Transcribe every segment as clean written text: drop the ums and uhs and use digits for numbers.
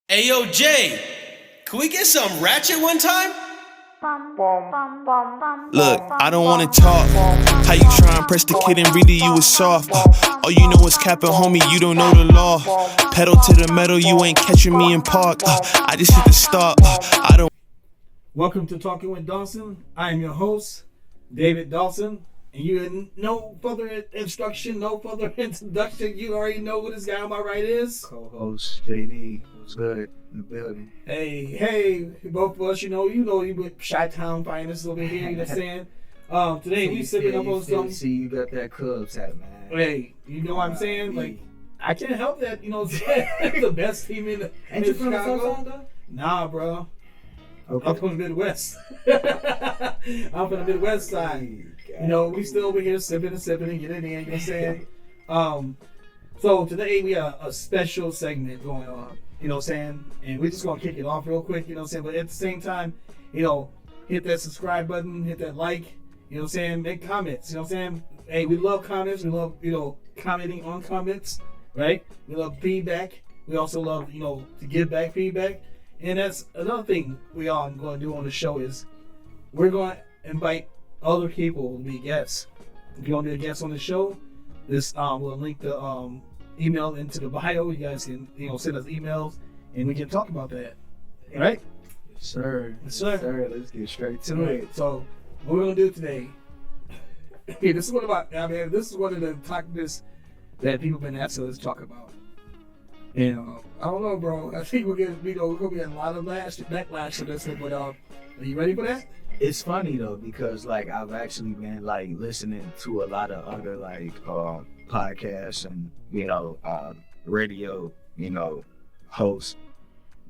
Hey yo, Jay, can we get some ratchet one time? Look, I don't wanna talk. How you try and press the kid and really you was soft. All you know is capping, homie, you don't know the law. Pedal to the metal, you ain't catching me in park. I just hit the stop. I don't. Welcome to Talking with Dawson. I am your host, David Dawson. And you had no further instruction, no further introduction. You already know who this guy on my right is. Co-host JD was good in the building. Hey, both of us, you know you with Chi-Town Finest over here, you know what I'm saying? Today we sipping up on some. See, you got that Cubs hat, man. Hey, you know what I'm saying? Like, I can't help that, you know what I'm saying? The best team in Ain't you from the Chicago. South Side, Nah, bro. Okay. I'm from the Midwest. I'm from the Midwest side. You know, we still over here sipping and getting in, you know what I'm saying? So today we have a special segment going on, you know what I'm saying? And we're just going to kick it off real quick, you know what I'm saying? But at the same time, you know, hit that subscribe button, hit that like, you know what I'm saying? Make comments, you know what I'm saying? Hey, we love comments. We love, you know, commenting on comments, right? We love feedback. We also love, you know, to give back feedback. And that's another thing we are going to do on the show is we're going to invite other people to be guests. If you want to be a guest on the show, this we'll link the email into the bio. You guys can, you know, send us emails and we can talk about that. All right? Yes, sir. Yes, sir. Let's get straight to All it. right. So what we're going to do today, this is one of the topics that people have been asking us to talk about. And I don't know, bro. I think we're gonna be a lot of backlash to this. But are you ready for that? It's funny though because like I've actually been like listening to a lot of other like podcasts and radio hosts.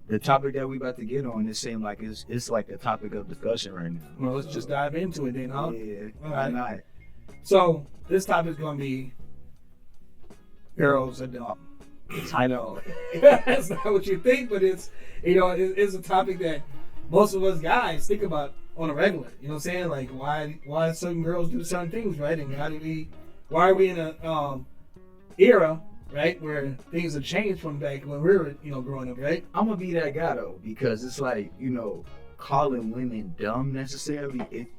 The topic that we about to get on, it seems like it's like the topic of discussion right now. Well, let's just dive into it then, huh? Yeah. All Why right. not? So this topic is gonna be girls are dumb. I know that's not what you think, but it's it's a topic that most of us guys think about on a regular. You know what I'm saying? Like why certain girls do certain things, right? And why are we in a era, right, where things have changed from back when we were, you know, growing up, right? I'm gonna be that guy though, because it's like, calling women dumb necessarily.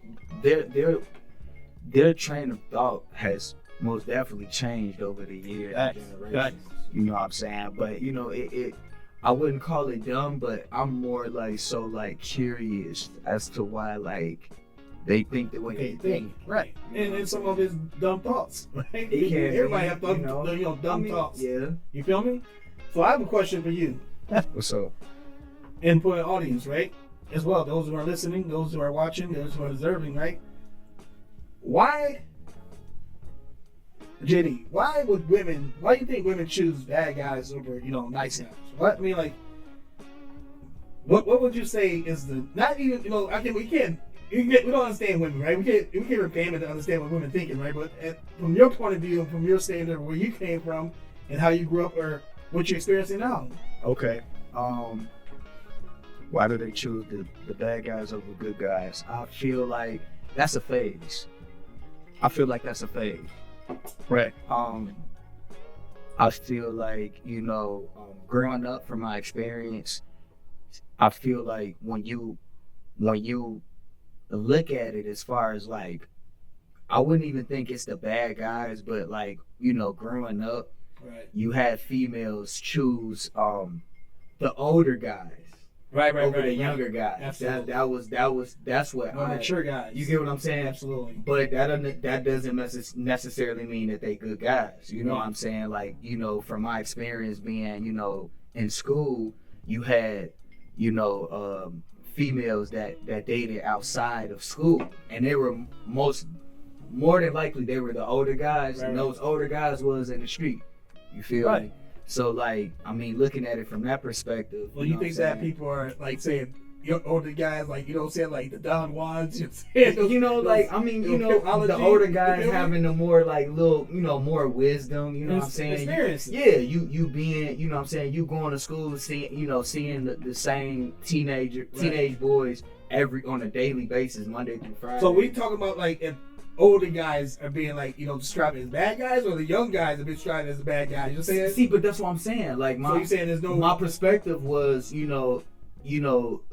Their train of thought has most definitely changed over the years and generations. You know what I'm saying? But I wouldn't call it dumb, but I'm more like curious as to why like they think the way they think. Right. And some of his dumb thoughts, right? Everybody have dumb thoughts. Yeah. You feel me? So I have a question for you. What's up? And for the audience, right? As well, those who are listening, those who are watching, those who are observing, right? Why, JD, why do you think women choose bad guys over, nice guys? What I mean, like, what would you say is the, not even, we don't understand women, right? We can't repay to understand what women thinking, right? But from your point of view, from your standard, where you came from, and how you grew up, or what you're experiencing now. Okay. Why do they choose the bad guys over good guys? I feel like that's a phase. Right. I feel like, growing up from my experience, I feel like when you look at it as far as like, I wouldn't even think it's the bad guys, but like, growing up, Right. you had females choose the older guys. Right. Over the younger guys. Absolutely. That's what More mature guys. You get what I'm saying? Absolutely. But that doesn't necessarily mean that they good guys. You know what I'm saying? Like, from my experience being, in school, you had, females that dated outside of school, and they were more than likely they were the older guys, and those older guys was in the street. You feel me? So like, I mean, looking at it from that perspective. Well, you think that people are like saying, older guys, like, saying like the Don Juans, the older guys having the more like little, more wisdom, you know what I'm saying? Experience. You being, you know what I'm saying, you going to school, seeing the same teenage boys on a daily basis, Monday through Friday. So we talking about like, if older guys are being like, described as bad guys, or the young guys are being described as bad guys? You know what I'm saying? See, but that's what I'm saying. Like So you saying there's no my perspective was,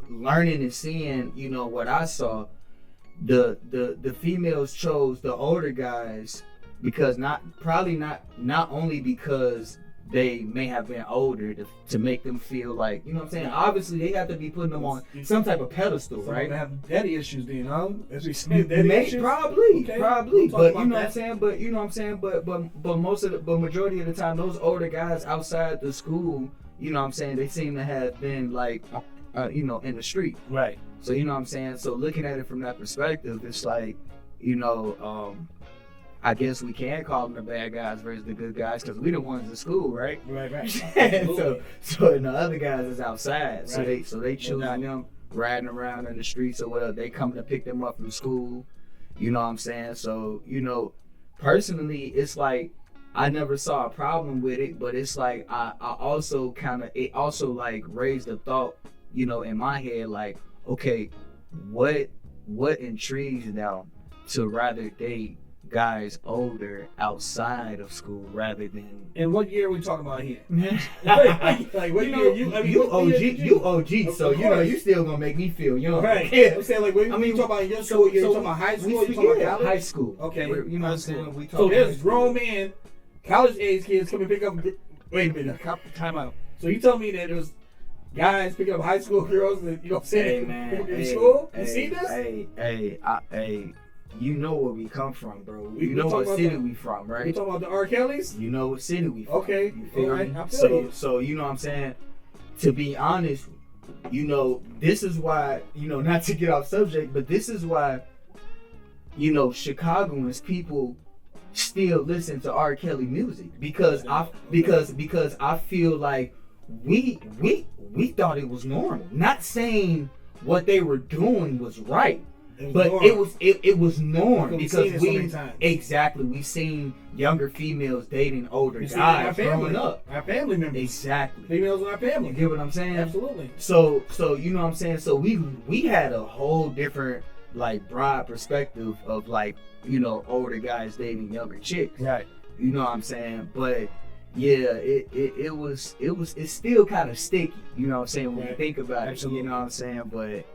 learning and seeing, what I saw. The females chose the older guys because not only because they may have been older to make them feel like, you know what I'm saying? Obviously, they have to be putting them on some type of pedestal, Some right? have daddy issues, then, huh? As we said, daddy issues. Probably, Okay. probably. We'll talk But about you know that. what I'm saying? But you know what I'm saying? But majority of the time, those older guys outside the school, you know what I'm saying? They seem to have been like, in the street. Right. So you know what I'm saying? So looking at it from that perspective, it's like, I guess we can call them the bad guys versus the good guys because we the ones in school, right? Right. so and the other guys is outside. So Right. they choosing them riding around in the streets or whatever. They come to pick them up from school. You know what I'm saying? So, personally, it's like I never saw a problem with it, but it's like I also it also like raised a thought, in my head, like, okay, what intrigues them to rather date guys older outside of school rather than And what year are we talking about here? like what year you OG, so Of course. you still gonna make me feel young. Right. Yeah. I'm saying, like, what I mean, you talking about your school? You're talking about high school? You talking about college? high school. Okay. You know what I'm saying? We talking So there's high school. grown men, college age kids coming pick up. Wait a minute, time out. So you tell me that there's guys picking up high school girls, and you know what I'm saying? Hey man, in school. You hey, see this? Hey, you know where we come from, bro. We You know talking what about city the- we from, You right? talking about the R. Kellys? You know what city we from. Okay, You feel alright, me? I feel you. So you know what I'm saying? To be honest, this is why, not to get off subject, but this is why, Chicagoans, people still listen to R. Kelly music because I feel like we thought it was normal. Not saying what they were doing was right. But it was norm Because we've seen because it so many times. we've seen younger females dating older You see it in our guys family, growing up. our family members, Exactly. females in our You family. get what I'm saying? Absolutely. So you know what I'm saying? So we had a whole different like broad perspective of like, older guys dating younger chicks. Right. You know what I'm saying? But yeah, it's still kind of sticky, you know what I'm saying, when you Right. think about Absolutely. it, you know what I'm saying? But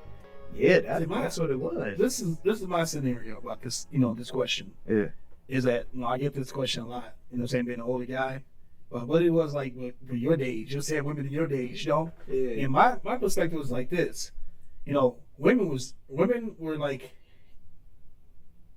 yeah, See, that's what it was. This is my scenario about this. This question Yeah. is that I get this question a lot. You know, what I'm saying, being an older guy. But what it was like for your age, you said women in your age, Yeah. And my perspective was like this. Women were like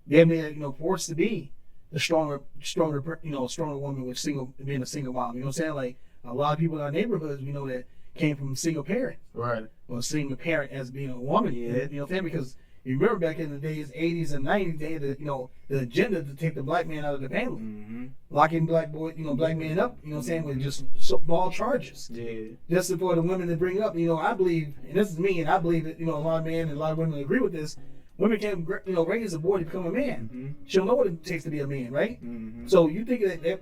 damn near, forced to be the stronger woman with being a single mom. You know what I'm saying? Like a lot of people in our neighborhoods, we know that came from single parents. Right. Or single parent as being a woman. Yeah. You know what I'm saying? Because you remember back in the days, 80s and 90s, they had the agenda to take the black man out of the family. Mm-hmm. Locking black men up, you know what I'm saying, with just small charges. Yeah. Just for the women to bring up, I believe, and this is me, and I believe that, a lot of men and a lot of women agree with this, women can't, raise a boy to become a man. Mm-hmm. She'll know what it takes to be a man, right? Mm-hmm. So you think that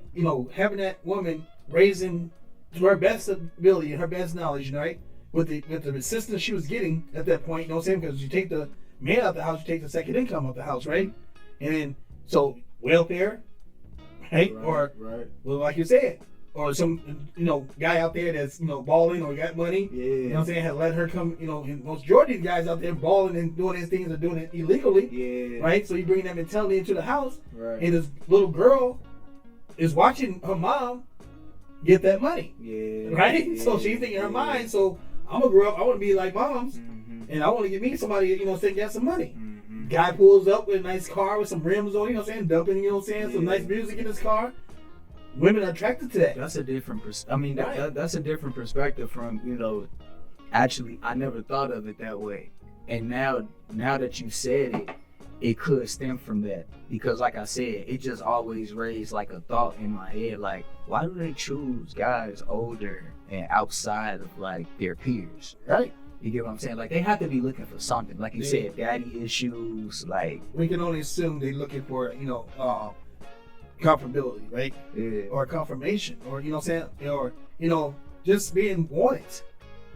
having that woman raising to her best ability and her best knowledge, right? With the assistance she was getting at that point, you know what I'm saying? Because you take the man out the house, you take the second income out the house, right? And then, so welfare, right? Or, right. well, like you said, or some, guy out there that's, balling or got money. Yeah. You know what I'm saying? Had let her come, and most majority of the guys out there balling and doing these things are doing it illegally, Yeah. right? So you bring that mentality into the house, Right. and this little girl is watching her mom get that money, Yeah. right? Yeah. So she's thinking in her mind, so I'm gonna grow up, I want to be like moms, Mm-hmm. and I want to get me somebody, saying got some money. Mm-hmm. Guy pulls up with a nice car with some rims on, dumping, some nice music in his car. Women are attracted to that. That's a different Right. that's a different perspective from, actually I never thought of it that way. And now that you said it, it could stem from that. Because like I said, it just always raised like a thought in my head, like, why do they choose guys older and outside of like their peers? Right. You get what I'm saying? Like they have to be looking for something. Like you Yeah. said, daddy issues, like We can only assume they're looking for, comfortability, right? yeah. Or confirmation, or, or, just being wanted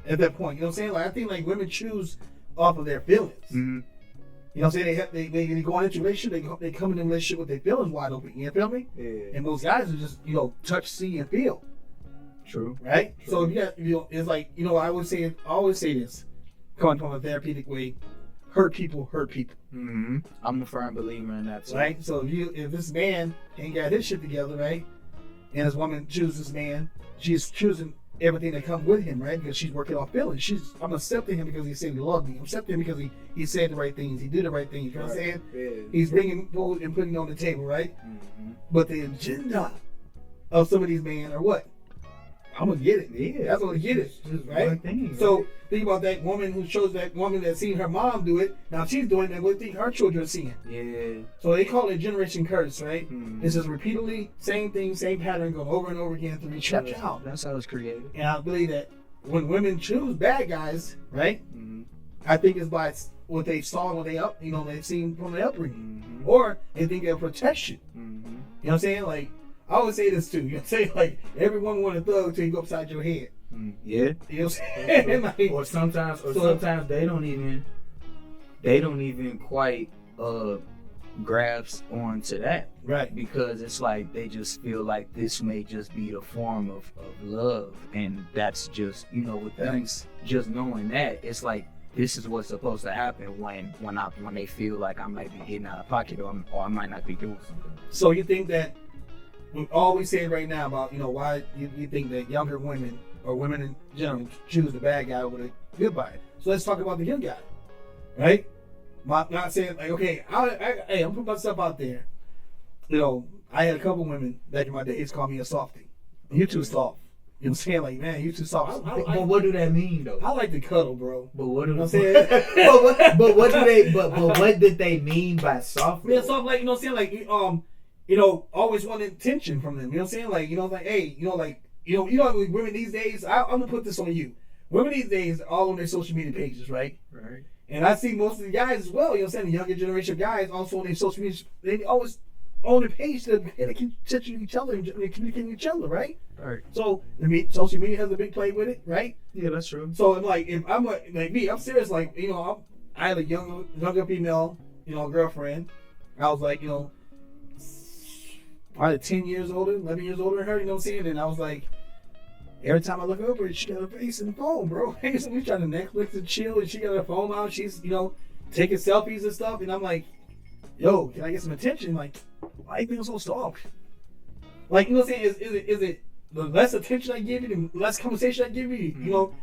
at that point. You know what I'm saying? Like, I think like women choose off of their feelings. Mm-hmm. You know what I'm saying? They go into a relationship, they come in a relationship with their feelings wide open. You feel me? Yeah. And most guys are just, touch, see, and feel. True. Right? So if you got, it's like, I always say this, coming from a therapeutic way, hurt people hurt people. Mm-hmm. I'm a firm believer in that too. Right? So if this man ain't got his shit together, right? And this woman chooses this man, she's choosing everything that comes with him, right? Because she's working off feelings. I'm accepting him because he said he loved me. I'm accepting him because he said the right things. He did the right things. You know what I'm saying? Yeah. He's bringing food and putting it on the table, right? Mm-hmm. But the agenda of some of these men are what? I'm gonna get it. Yeah. That's gonna get it, Just right? one thing, So right? think about that woman who shows that woman that seen her mom do it. Now she's doing it. What think her children are seeing? Yeah. So they call it generation curse, right? Mhm. It's just repeatedly same thing, same pattern going over and over again to reach that child. That's how it's created. And I believe that when women choose bad guys, right? Mm-hmm. I think it's by what they saw when they've seen from their upbringing, Mm-hmm. or they think they're protection. Mm-hmm. You know what I'm saying? Like I always say this too. You know what I'm saying? Like everyone want a thug till you go upside your head. Yeah. You know what I'm saying? Like, Or sometimes they don't even quite grasp onto that. right. Because it's like they just feel like this may just be the form of love, and that's just with them just knowing that it's like this is what's supposed to happen when they feel like I might be getting out of pocket or I might not be doing something. So you think that with all we say right now about why you think that younger women or women in general choose the bad guy over the good guy? So let's talk about the good guy, right? Not saying like okay, hey, I'm putting myself out there. I had a couple women back in my days call me a softie. You too soft. You know what I'm saying? Like, man, you too soft. But what do that mean though? I like to cuddle, bro. But what do You know what I'm saying? but what do they? But what did they mean by soft? Yeah, soft, like, you know what I'm saying? Like, always wanted attention from them. You know what I'm saying? Like, like, hey, women these days, I'm gonna put this on you. Women these days are all on their social media pages, right? Right. And I see most of the guys as well, you know what I'm saying? The younger generation of guys also on their social media, they always on the page to touch each other and communicate with each other, right? Right. So, social media has a big play with it, right? Yeah, that's true. So, like, if I'm I'm serious, like, I had a younger female, girlfriend. I was like, probably 10 years older, 11 years older than her, you know what I'm saying? And I was like, every time I look over, she got her face in the phone, bro. We trying to Netflix and chill, and she got her phone out. She's, taking selfies and stuff. And I'm like, yo, can I get some attention? Like, why are you being so soft? Like, you know what I'm saying? Is it the less attention I give you, the less conversation I give you,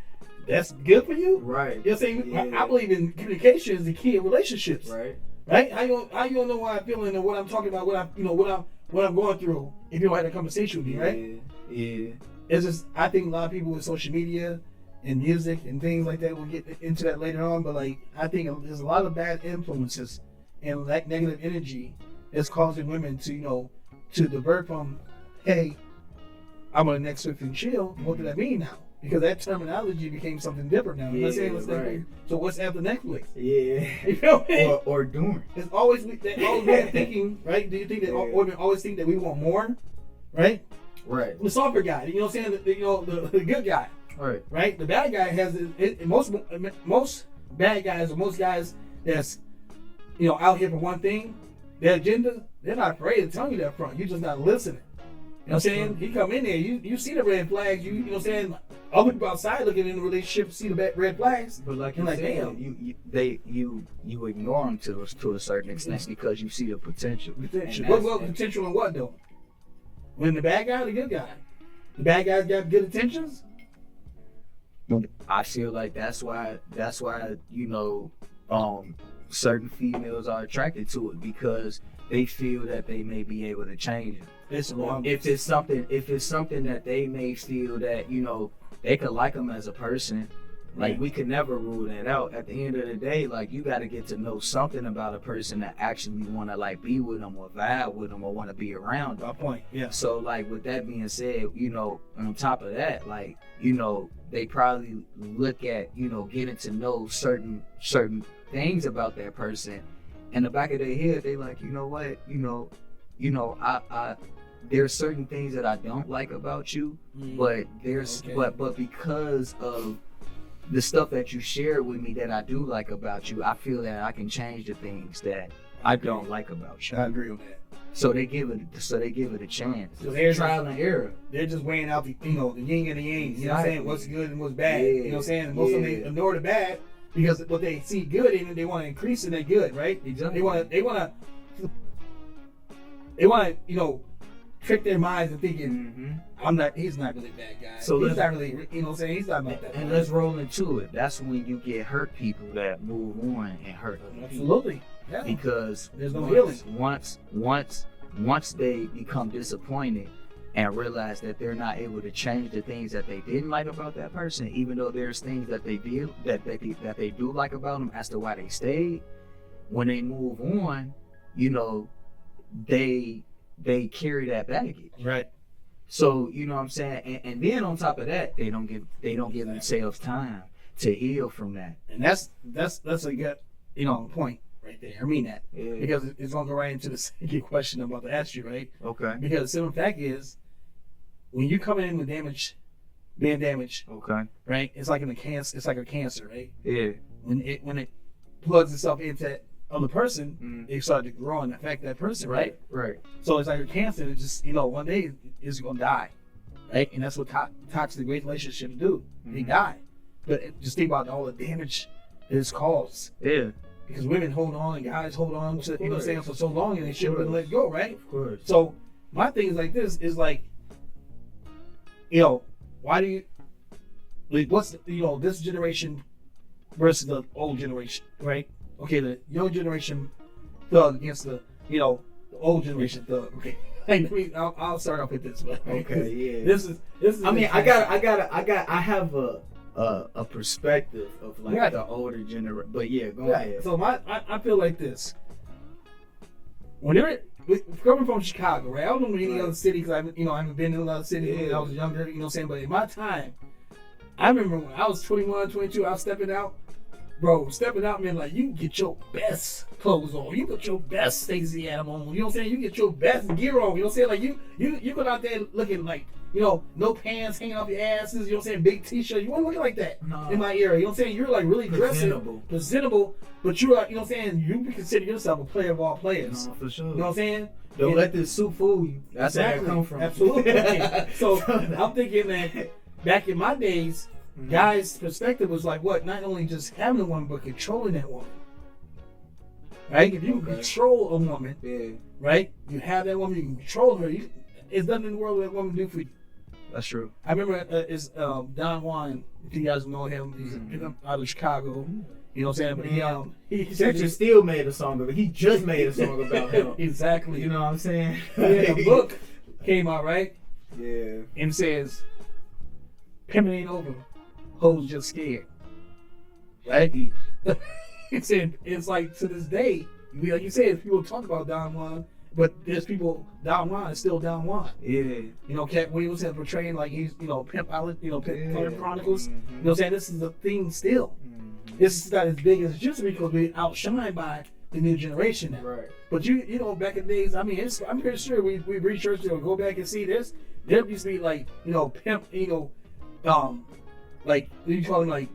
that's good for you? Right. You know what I'm saying? Yeah. I believe in communication is the key in relationships. Right. Right? How you don't know what I'm feeling and what I'm talking about, what I'm going through if you don't have a conversation with me, right? Yeah. It's just I think a lot of people with social media and music and things like that, we'll get into that later on, but like I think there's a lot of bad influences and that negative energy that's causing women to to divert from, hey, I'm on the next Swift and chill. What does that mean now? Because that terminology became something different now. You know what I'm saying? What's right. So what's after Netflix? Yeah. You feel me? Or during. It's always been thinking, right? Do you think that women always think that we want more, right? Right. The softer guy, you know what I'm saying? The good guy, Right. right? The bad guy has most bad guys or most guys that's out here for one thing, their agenda. They're not afraid to tell you that front. You just not listening. You know what I'm saying? He come in there, you see the red flags. You know what I'm saying? Other people outside looking in the relationship see the red flags. But like and you like, said, damn. you ignore them to a certain extent because you see the potential. Potential. What potential in what though? When the bad guy or the good guy? The bad guys got good intentions? I feel like that's why certain females are attracted to it because they feel that they may be able to change it. If it's something that they may feel that they could like them as a person, like we could never rule that out. At the end of the day, like you got to get to know something about a person that actually want to like be with them or vibe with them or want to be around them. My point. Yeah. So like with that being said, on top of that, like they probably look at getting to know certain things about that person. In the back of their head, they like, I there's certain things that I don't like about you, but there's okay. but because of the stuff that you shared with me that I do like about you, I feel that I can change the things that I don't like about you. I agree with that. So they give it a chance. So there's Trial and error. They're just weighing out the yin and the yang. You know what I'm saying? What's good and what's bad. Yeah. You know what I'm saying? And most of them they ignore the bad because what they see good in it, they want to increase in their good, right? Exactly. They want to trick their minds and thinking he's not really a bad guy. So he's not really, you know what I'm saying? He's not about that. And let's roll into it. That's when you get hurt people that move on and hurt other people. Absolutely. Yeah. Because There's no healing. Once they become disappointed and realize that they're not able to change the things that they didn't like about that person, even though there's things that they do that they do like about them as to why they stayed, when they move on, they carry that baggage. Right. So you know what I'm saying, and then on top of that, they don't give themselves time to heal from that. And that's a good point right there. I mean that Yeah. because it's gonna go right into the second question I'm about to ask you, right? Okay. Because the simple fact is, when you come in with being damaged, Okay. right? It's like a cancer, right? Yeah. When it plugs itself into that other person, it starts to grow and affect that person, right? Right. So it's like a cancer. It just one day it's gonna die, right? And that's what toxic relationships do. They die. But just think about all the damage that it's caused. Yeah. Because women hold on and guys hold on to for so long and they shouldn't have let go, right? Of course. So my thing is like this is like, why do you what's this generation versus the old generation, right? Okay, the young generation thug against the old generation thug. Okay, I'll start off with this. But Okay, yeah. This is. I mean, I have a perspective of like the older generation, but yeah, go ahead. So I feel like this. When coming from Chicago, right? I don't know any other city because I haven't been in another city when I was younger. You know what I'm saying? But in my time, I remember when I was 21, 22, I was stepping out. Bro, stepping out meant like you can get your best clothes on, you get your best Stacey Adams on, you know what I'm saying? You get your best gear on, you know what I'm saying? Like you go out there looking like, no pants hanging off your asses, you know what I'm saying? Big t-shirt, you weren't looking like that in my era, you know what I'm saying? You're like really presentable, but you're, you know what I'm saying? You consider yourself a player of all players. No, for sure. You know what I'm saying? Don't let this suit fool you. That's where it come from. Absolutely. So I'm thinking that back in my days, guys' perspective was like what? Not only just having a woman, but controlling that woman. Right? If you can control a woman, right? You have that woman, you can control her. It's nothing in the world that woman do for you. That's true. I remember it's Don Juan, if you guys know him, he's out of Chicago. You know what I'm saying? But he Sexy Steel made a song about it. He just made a song about him. Exactly. You know what I'm saying? Yeah, a book came out, right? Yeah. And it says, pimping ain't over. Hoes just scared. Right? It's like to this day, like you said, people talk about Don Juan, but there's people, Don Juan is still Don Juan. Yeah. Cat Williams portraying like he's, Pimp Island, Pimp Chronicles. You know what I'm saying? This is the thing still. This is not as big as it used to be because we're outshined by the new generation now. Right. But back in the days, I mean, I'm pretty sure we researched it or go back and see this. There used to be like, pimp, like you call them like,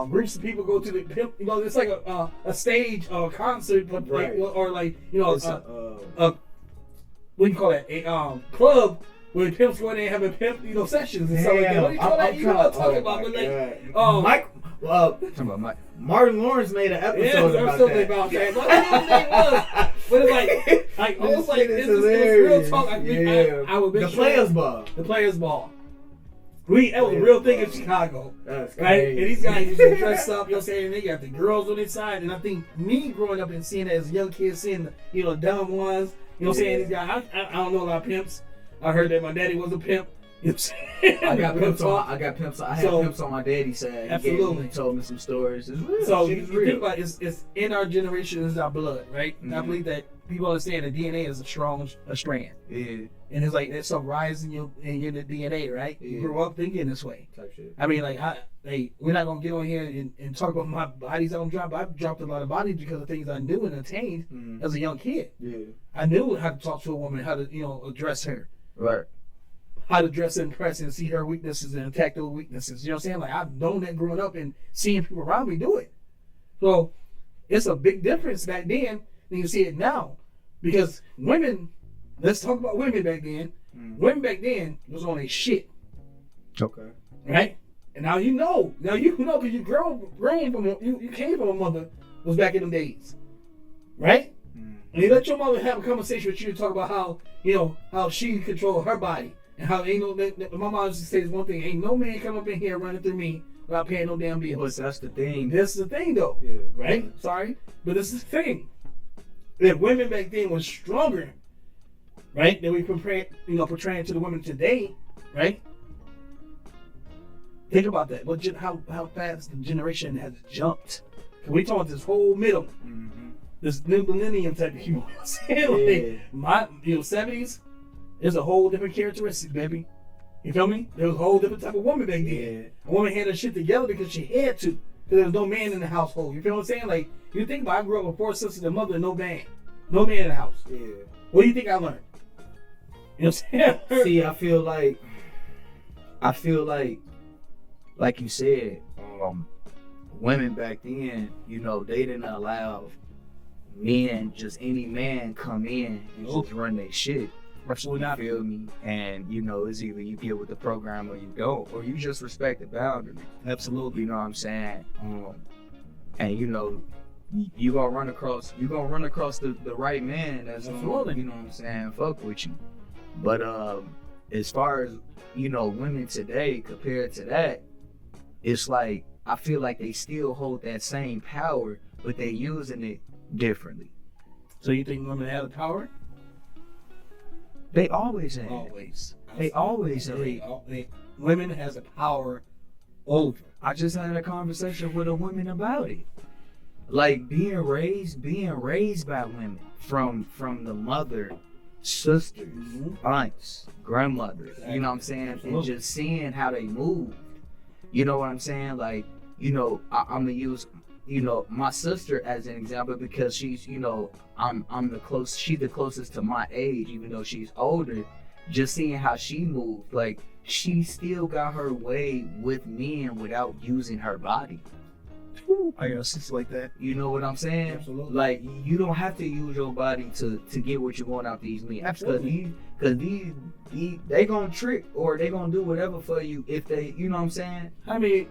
groups of people go to the pimp, it's like a stage concert, but right. or like, what do you call that? A club where pimps go in there and having pimp, sessions and stuff like that. What do you call that? You know what I'm talking about? But like, Martin Lawrence made an episode about that. What his name was? But it's like almost like this is real talk. I would make the Players Ball. The Players Ball. That was a real thing in Chicago. That's right? crazy. And these guys used to dress up, you know what I'm saying? And they got the girls on their side. And I think me growing up and seeing it as a young kid, seeing the dumb ones, you know what I'm saying? These guys, I don't know a lot of pimps. I heard that my daddy was a pimp. You know what I'm saying? I had pimps on my daddy's side. Absolutely. He told me some stories. It's real. So you think about it, it's in our generation, it's our blood, right? And I believe that people understand that DNA is a strand. Yeah. And it's like there's some rise in your DNA, right? Yeah. You grow up thinking this way. Type shit. I mean, we're not gonna get on here and talk about my bodies I don't drop. I've dropped a lot of bodies because of things I knew and attained as a young kid. Yeah. I knew how to talk to a woman, how to address her. Right. how to dress and impress and see her weaknesses and attack those weaknesses. You know what I'm saying? Like I've known that growing up and seeing people around me do it. So it's a big difference back then than you see it now. Because women, let's talk about women back then. Women back then was on a shit. Okay. Right? And now you know because you grown from you came from a mother was back in them days. Right? And you let your mother have a conversation with you to talk about how she controlled her body. And how my mom used to say this one thing, ain't no man come up in here running through me without paying no damn bills. But that's the thing. This is the thing though. Yeah. Right? Sorry. But this is the thing. That women back then was stronger, right? That we portraying to the women today, right? Think about that. How fast the generation has jumped. We talking this whole middle, this new millennium type of human. My 70s. There's a whole different characteristic, baby. You feel me? There was a whole different type of woman back then. Yeah. A woman had her shit together because she had to. Because there was no man in the household. You feel what I'm saying? Like, you think about I grew up with 4 sisters and mother and no man. No man in the house. Yeah. What do you think I learned? You know what I'm saying? See, I feel like you said, women back then, they didn't allow men, just any man come in and just run their shit. Absolutely not. Feel me? And it's either you get with the program or you don't, or you just respect the boundaries. Absolutely. You know what I'm saying? And you gonna run across the right man that's Absolutely. you know what I'm saying, fuck with you. But as far as women today compared to that, it's like I feel like they still hold that same power, but they using it differently. So you think women have the power? They always have. Always. They always have. Women has the power over. I just had a conversation with a woman about it. Like being raised by women from the mother, sisters, aunts, grandmothers, you know what I'm saying? Absolutely. And just seeing how they move. You know what I'm saying? Like, I'm gonna use, my sister as an example because she's, she's the closest to my age, even though she's older. Just seeing how she moved, like she still got her way with men without using her body. I got a sister like that. You know what I'm saying? Absolutely. Like you don't have to use your body to get what you want out these men. Absolutely. Because these they gonna trick or they gonna do whatever for you if they, you know what I'm saying? I mean,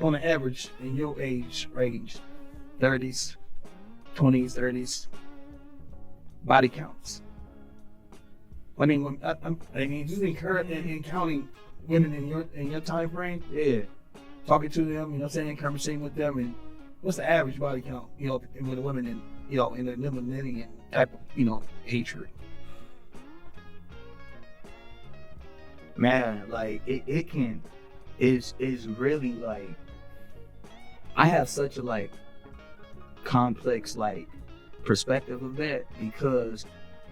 on the average in your age range, 30s, 20s, 30s, body counts. I mean, just in counting women in your time frame. Yeah. Talking to them, you know what I'm saying, conversating with them, and what's the average body count, with the women in the millennium type of, age group? Man, like it's really like, I have such a complex perspective of that because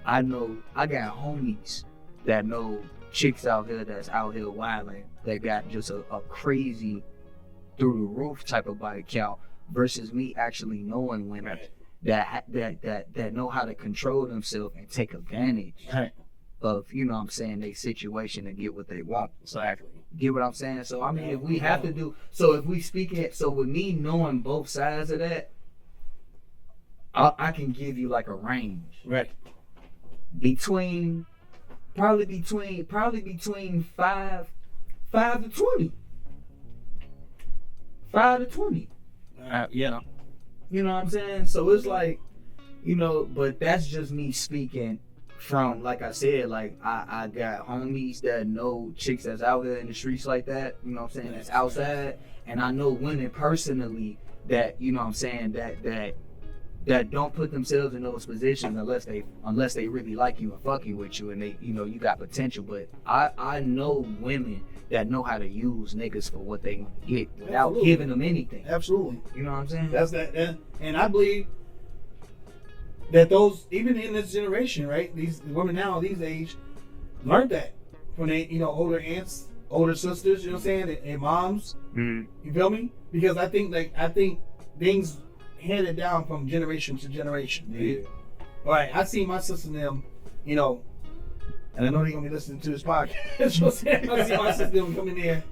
I know I got homies that know chicks out here that's out here wilding that got just a crazy through the roof type of body count versus me actually knowing women that know how to control themselves and take advantage of, their situation and get what they want. Exactly. Get what I'm saying? So I mean, if we have to do, so if we speak it, so with me knowing both sides of that, I can give you a range. Right. Probably between 5 to 20. 5 to 20. Yeah. You know what I'm saying? So it's but that's just me speaking from, like I said, I got homies that know chicks that's out there in the streets like that, you know what I'm saying, that's outside. And I know women personally that, you know what I'm saying, that don't put themselves in those positions unless they really like you and fucking with you and they, you got potential. But I know women that know how to use niggas for what they want to get without giving them anything. Absolutely. You know what I'm saying? That's that. And I believe that those, even in this generation, right, these women now, these age, learned that from their, older aunts, older sisters, you know what I'm saying, and moms. Mm-hmm. You feel me? Because I think things handed down from generation to generation. Yeah. All right, I see my sister and them, And I know they're gonna be listening to this podcast. So I see my sister come in there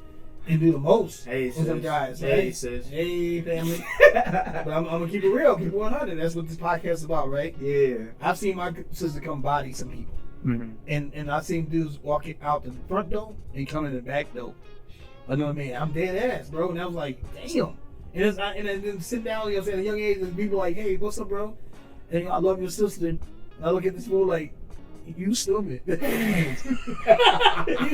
and do the most. Hey, with them sis. guys. Hey, right? sis. Hey, family. But I'm gonna keep it real. Keep it 100. That's what this podcast is about, right? Yeah. I've seen my sister come body some people. Mm-hmm. And I've seen dudes walking out the front door and come in the back door. I know what I mean? I'm dead ass, bro. And I was like, damn. And then sit down, you know what I'm saying, at a young age, and people like, hey, what's up, bro? And you know, I love your sister. And I look at this fool like, you stupid. You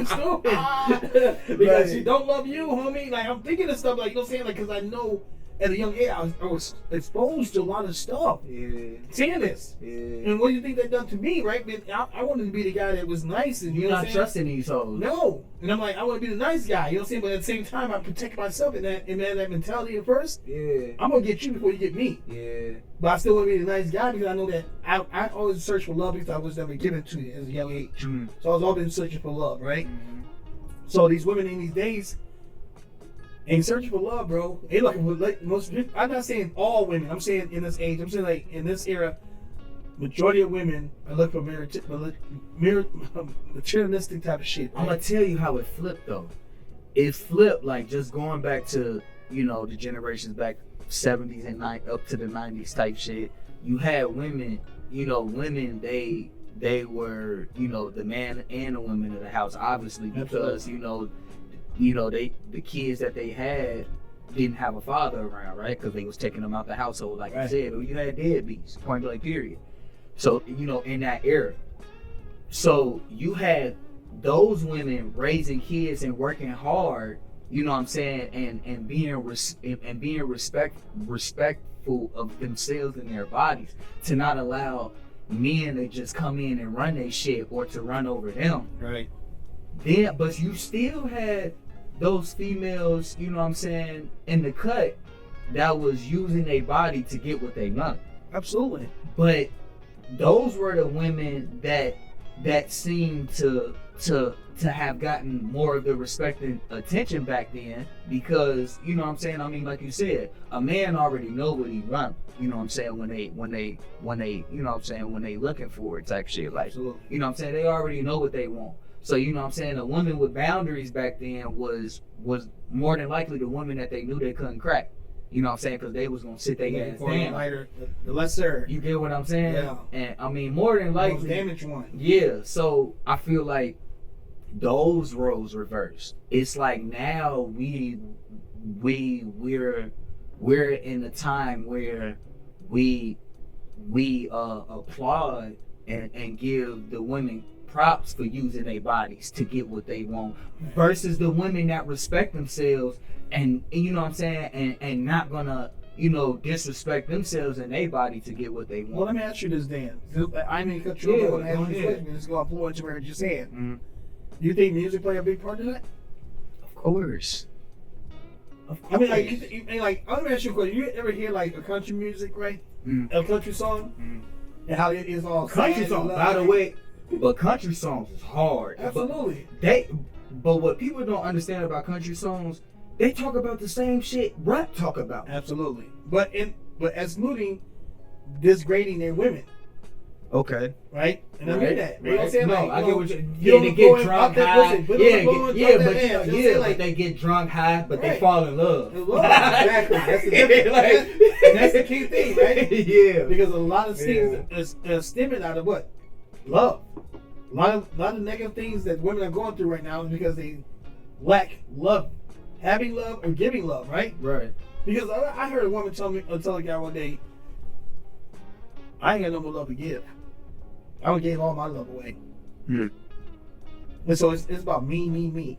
stupid. Because she don't love you, homie. Like, I'm thinking of stuff like, you know what I'm saying? Like, because I know at a young age, I was exposed to a lot of stuff. Yeah. Seeing this. Yeah. And what do you think that done to me, right? I wanted to be the guy that was nice. And you You're know not what I'm saying? trusting these hoes. No. And I'm like, I want to be the nice guy. You know what I'm saying? But at the same time, I protect myself in that mentality at first. Yeah. I'm going to get you before you get me. Yeah. But I still want to be the nice guy because I know that I always search for love because I was never given to it as a young age. Mm. So I was always searching for love, right? Mm-hmm. So these women in these days ain't searching for love, bro. They looking for like most. I'm not saying all women. I'm saying in this age. I'm saying like in this era, majority of women are looking for materialistic type of shit. I'm gonna tell you how it flipped though. It flipped like just going back to, you know, the generations back 70s and up to the 90s type shit. You had women, you know, they were, you know, the man and the woman of the house, obviously, because the kids that they had didn't have a father around, right? Because they was taking them out the household, like Right. you said, or you had deadbeats, point blank period. So, you know, in that era, so you had those women raising kids and working hard, you know what I'm saying, and being respectful of themselves and their bodies, to not allow men to just come in and run their shit or to run over them. Right. Then, but you still had those females, you know what I'm saying, in the cut that was using their body to get what they wanted. Absolutely. But those were the women that seemed to have gotten more of the respect and attention back then, because, you know what I'm saying, I mean, like you said, a man already know what he want, you know what I'm saying, when they you know what I'm saying, when they looking for it type shit, like, Absolutely. you know what I'm saying, they already know what they want. So, you know what I'm saying, a woman with boundaries back then was more than likely the woman that they knew they couldn't crack. You know what I'm saying? Because they was going to sit their ass For the down. lighter, the lesser, You get what I'm saying? Yeah. And I mean, more than most likely, damaged one. yeah. So I feel like those roles reversed. It's like now we're in a time where we applaud and give the women props for using their bodies to get what they want, versus the women that respect themselves and you know what I'm saying, and not gonna, you know, disrespect themselves and their body to get what they Well, want. let me ask you this, Dan. I mean, cut you off. Yeah, I go want to ask you ahead. this question. It's going to influence what you're saying. Mhm. Do you think music play a big part in that? Of course. I mean, like, let me ask you a question. You ever hear like a country music, right? Mm. A country song, and how it is all Country sad songs, and by the love? way, but country songs is hard. Absolutely. But what people don't understand about country songs, they talk about the same shit rap talk about. Absolutely. But as Moody disgrading their women, Okay. right? And I mean that. You know what I'm saying? No, Like, I you get know, what you. you Yeah, don't they go get and drunk pop that high. pussy, put Yeah, it on, drop that ass, you know what I'm saying? but Like- they get drunk high, but they Right. fall in love. Exactly. That's the difference. And that's the key thing, right? Yeah. Because a lot of things is stemming out of what? Love. A lot of negative things that women are going through right now is because they lack love, having love or giving love, right? Right. Because I heard a woman tell a guy one day, I ain't got no more love to give. I done gave all my love away. Hmm. And so it's about me,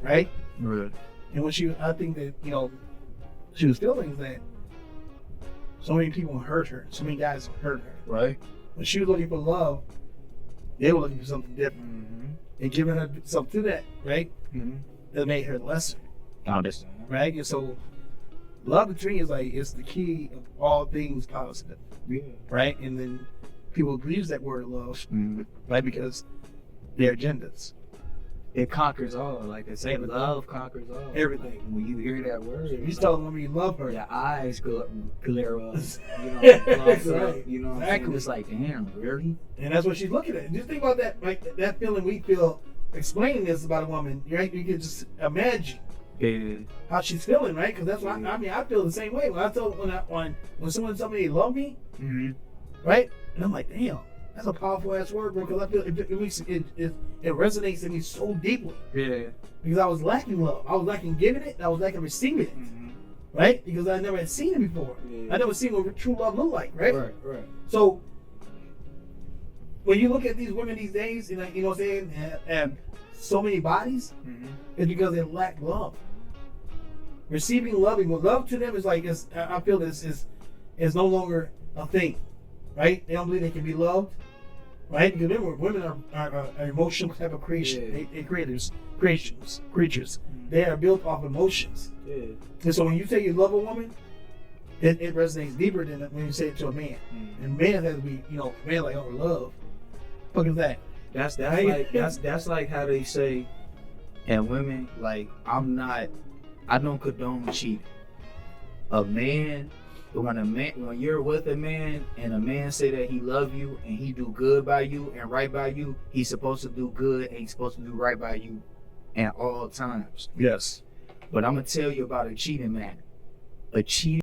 right? Right. And when I think that, you know, she was feeling that so many people hurt her, so many guys hurt her. Right. When she was looking for love, they were looking for something different. Mm-hmm. And giving her something to that, right? Mm-hmm. That made her lesser, Understand. right? And so love between is like, it's the key of all things positive, Yeah. right? And then people use that word love, Mm-hmm. right? Because their agendas, it conquers all. Like they say, love conquers all. Everything. When you hear that word, You tell them you love her. your eyes glare up. You know, That's up, right. you know what I'm Exactly. saying? It's like, damn, really? And that's what she's looking at. Just think about that, like that feeling we feel explaining this about a woman. Right? You can just imagine Yeah. how she's feeling, right? Because that's what I mean. I feel the same way when when someone tells me they love me, Mm-hmm. right? And I'm like, damn, that's a powerful ass word, bro. Because I feel it resonates in me so deeply Yeah. because I was lacking love. I was lacking giving it. And I was lacking receiving it, Mm-hmm. right? Because I never had seen it before. Yeah. I never seen what true love look like, right? Right. So when you look at these women these days, you know what I'm saying, and so many bodies, Mm-hmm. it's because they lack love. Receiving love to them is like I feel this is no longer a thing, right? They don't believe they can be loved, right? Because remember, women are emotional type of creation. Yeah. They creatures. They are built off emotions. Yeah. And so when you say you love a woman, it resonates deeper than when you say it to a man. Mm-hmm. And man has to be, man like, oh, love. Fuck is that? That's Right? like that's like how they say, and women, like, I don't condone cheating. When you're with a man and a man say that he love you and he do good by you and right by you, he's supposed to do good and he's supposed to do right by you at all times. Yes. But I'm gonna tell you about a cheating man. A cheating